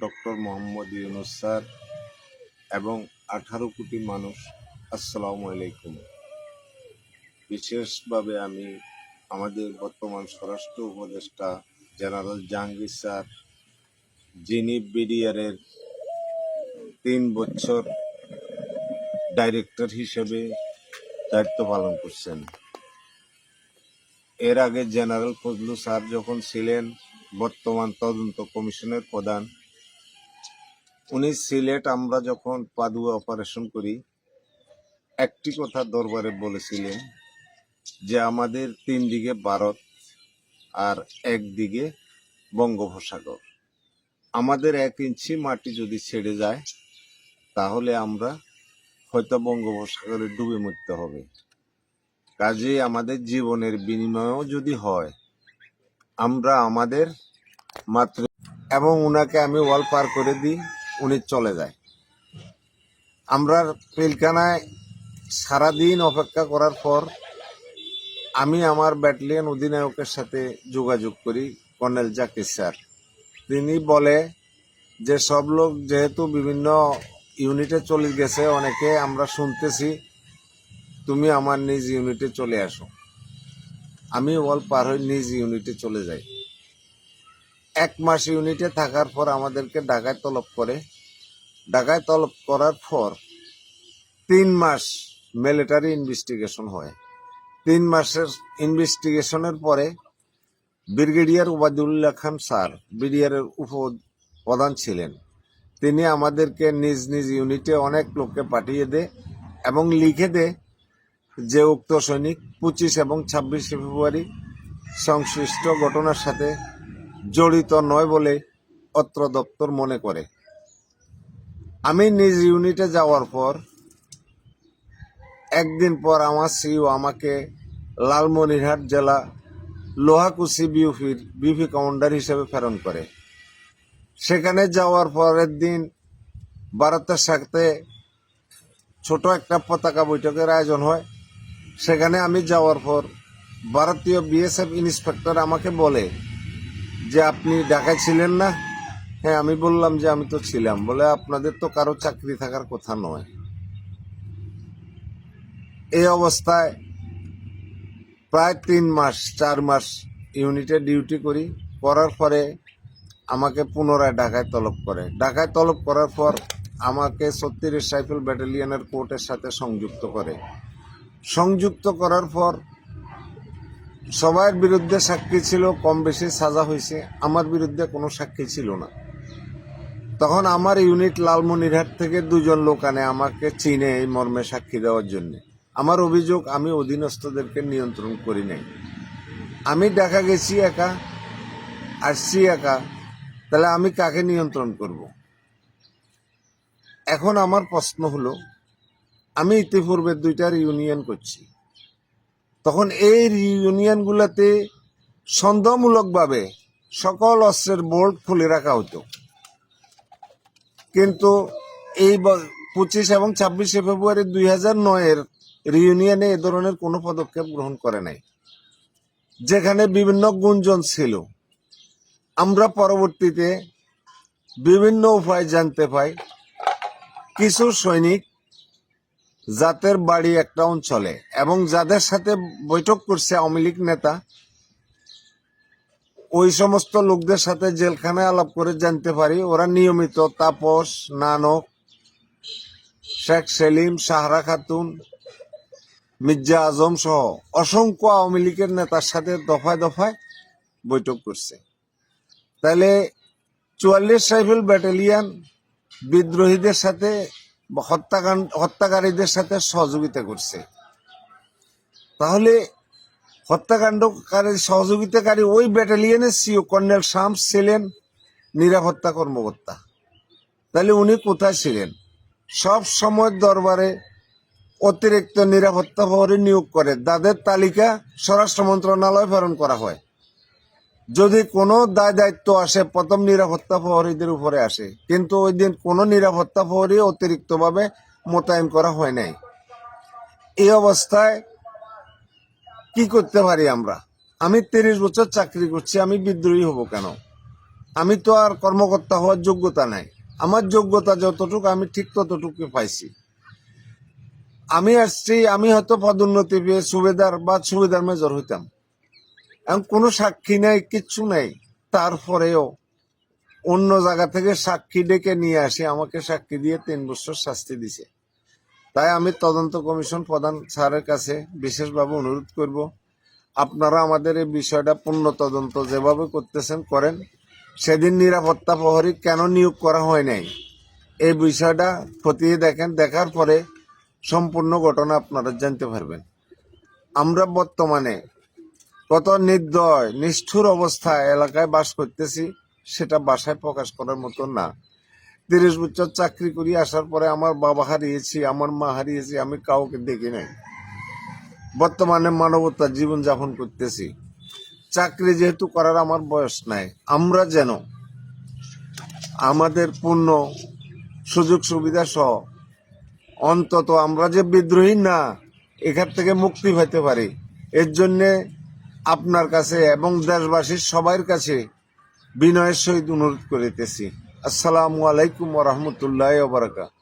Doctor Mohammad Yunus sir এবং 18 কোটি মানুষ, আসসালামু আলাইকুম। বিশেষভাবে আমি আমাদের বর্তমান স্বরাষ্ট্র উপদেষ্টা জেনারেল জাহাঙ্গীর স্যার, যিনি বিডিআরের 3 বছর ডাইরেক্টর হিসেবে দায়িত্ব পালন করছেন। এর আগে জেনারেল ফজলু স্যার যখন ছিলেন বর্তমান তদন্ত কমিশনের প্রধান, উনি সিলেট আমরা যখন পাদুয়া অপারেশন করি একটি কথা দরবারে বলেছিলেন যে আমাদের 3 দিকে ভারত আর একদিকে বঙ্গোপসাগর, আমাদের 1 ইঞ্চি মাটি যদি ছেড়ে যায় তাহলে আমরা হয়তো বঙ্গোপসাগরে ডুবে মরতে হবে। কাজেই আমাদের জীবনের বিনিময়ও যদি হয় আমরা আমাদের মাতৃ এবং উনাকে আমি ওয়াল পার করে দিই, উনি চলে যায়। আমরা পিলখানায় সারাদিন অপেক্ষা করার পর আমি আমার ব্যাটালিয়ন অধিনায়কের সাথে যোগাযোগ করি, কর্নেল জাকির স্যার। তিনি বলে যে সব লোক যেহেতু বিভিন্ন ইউনিটে চলে গেছে, অনেকে আমরা শুনতেছি, তুমি আমার নিজ ইউনিটে চলে আসো। আমি ওয়াল পার হয়ে নিজ ইউনিটে চলে যাই। 1 মাস ইউনিটে থাকার পর আমাদেরকে ঢাকায় তলব করে। ঢাকায় তলব করার পর 3 মাস মিলিটারি ইনভেস্টিগেশন হয়। 3 মাসের ইনভেস্টিগেশনের পরে ব্রিগেডিয়ার ওবায়দুল্লাহ খান স্যার বিডিআরের উপপ্রধান ছিলেন, তিনি আমাদেরকে নিজ নিজ ইউনিটে অনেক লোককে পাঠিয়ে দেয় এবং লিখে দেয় যে উক্ত সৈনিক 25 এবং 26 ফেব্রুয়ারি সংশ্লিষ্ট ঘটনার সাথে জড়িত নয় বলে অত্র দপ্তর মনে করে। আমি নিজ ইউনিটে যাওয়ার পর একদিন পর আমার সিইও আমাকে লালমনিরহাট জেলা লোহাকুচি বিউপির বিপি কমান্ডার হিসেবে প্রেরণ করে। সেখানে যাওয়ার পরের দিন ভারতের সাথে ছোট একটা পতাকা বৈঠকের আয়োজন হয়। সেখানে আমি যাওয়ার পর ভারতীয় বিএসএফ ইন্সপেক্টর আমাকে বলে যে আপনি ঢাকায় ছিলেন না? হ্যাঁ, আমি বললাম যে আমি তো ছিলাম। বলে আপনাদের তো কারো চাকরি থাকার কথা নয়। এই অবস্থায় প্রায় 4 মাস ইউনিটে ডিউটি করি। করার পরে আমাকে পুনরায় ঢাকায় তলব করে। ঢাকায় তলব করার পর আমাকে 36 রাইফেল ব্যাটালিয়নের কোর্টের সাথে সংযুক্ত করে। সংযুক্ত করার পর সবার বিরুদ্ধে সাক্ষী ছিল, কম বেশি সাজা হয়েছে, আমার বিরুদ্ধে কোনো সাক্ষী ছিল না। তখন আমার ইউনিট লালমনিরহাট থেকে 2 জন লোক আনে আমাকে চিনে এই মর্মে সাক্ষী দেওয়ার জন্য। আমার অভিযোগ, আমি অধীনস্থদেরকে নিয়ন্ত্রণ করি নাই। আমি ঢাকা গেছি একা, আসছি একা, তাহলে আমি কাকে নিয়ন্ত্রণ করব? এখন আমার প্রশ্ন হলো, আমি ইতিপূর্বে 2টার ইউনিয়ন করছি, তখন এই ইউনিয়নগুলোতে সন্দেহমূলকভাবে সকল অস্ত্রের বোল্ট খুলে রাখা হতো, কিন্তু এই 25 এবং 26 ফেব্রুয়ারি 2009-এর রিউনিয়নে এ ধরনের কোনো পদক্ষেপ গ্রহণ করে নাই, যেখানে বিভিন্ন গুঞ্জন ছিল। আমরা পরবর্তীতে বিভিন্ন উপায় জানতে পাই, কিছু সৈনিক যাদের বাড়ি একটা অঞ্চলে এবং যাদের সাথে বৈঠক করছে আওয়ামী লীগ নেতা, ওই সমস্ত লোকদের সাথে জেলখানায় আলাপ করে জানতে পারি ওরা নিয়মিত তাপস, নানক, শেখ সেলিম, সাহারা খাতুন, মির্জা আজম সহ অসংখ্য আওয়ামী লীগের নেতার সাথে দফায় দফায় বৈঠক করছে। তাহলে 44 রাইফেল ব্যাটালিয়ন বিদ্রোহীদের সাথে, হত্যাকারীদের সাথে সহযোগিতা করছে। তাহলে হত্যাকাণ্ডকারী, সহযোগিতাকারী ওই ব্যাটালিয়নের সিও কর্নেল শামস ছিলেন নিরাপত্তা কর্মকর্তা। তাহলে উনি কোথায় ছিলেন? সব সময় দরবারে অতিরিক্ত নিরাপত্তা প্রহরী নিয়োগ করে, তাদের তালিকা স্বরাষ্ট্র মন্ত্রণালয় প্রেরণ করা হয়। যদি কোনো দায় দায়িত্ব আসে প্রথম নিরাপত্তা প্রহরীদের উপরে আসে, কিন্তু ওই দিন কোনো নিরাপত্তা প্রহরী অতিরিক্তভাবে মোতায়েন করা হয় নাই। এই অবস্থায় কি করতে পারি আমরা? আমি 30 বছর চাকরি করছি, আমি বিদ্রোহী হব কেন? আমি তো আর কর্মকর্তা হওয়ার যোগ্যতা নাই। আমার যোগ্যতা যতটুকু আমি ঠিক ততটুকু পাইছি। আমি আসছি, আমি হয়তো পদোন্নতি পেয়ে সুবেদার বা সুবেদার মেজর হইতাম। এখন কোনো সাক্ষী নাই, কিচ্ছু নাই। তারপরেও অন্য জায়গা থেকে সাক্ষী ডেকে নিয়ে আসি, আমাকে সাক্ষী দিয়ে 3 বছর শাস্তি দিছে। তাই আমি তদন্ত কমিশন প্রধান স্যারের কাছে বিশেষভাবে অনুরোধ করব, আপনারা আমাদের এই বিষয়টা পূর্ণ তদন্ত যেভাবে করতেছেন করেন। সেদিন নিরাপত্তা প্রহরী কেন নিয়োগ করা হয় নাই, এই বিষয়টা খতিয়ে দেখেন। দেখার পরে সম্পূর্ণ ঘটনা আপনারা জানতে পারবেন। আমরা বর্তমানে কত নির্দয় নিষ্ঠুর অবস্থায় এলাকায় বাস করতেছি, সেটা বাসায় প্রকাশ করার মতো না। 30 বছর চাকরি করি আসার পরে আমার বাবা হারিয়েছি, আমার মা হারিয়েছি, আমি কাউকে দেখি নাই। বর্তমানে মানবতার জীবন যাপন করতেছি। চাকরি যেহেতু করার আমার বয়স নাই, আমরা যেন আমাদের পূর্ণ সুযোগ সুবিধা সহ অন্তত আমরা যে বিদ্রোহী না, এখান থেকে মুক্তি পেতে পারি, এর জন্যে আপনার কাছে এবং দেশবাসীর সবার কাছে বিনয়ের সহিত অনুরোধ করিতেছি। আসসালামু আলাইকুম ওয়া রাহমাতুল্লাহি ওয়া বারাকাতুহু।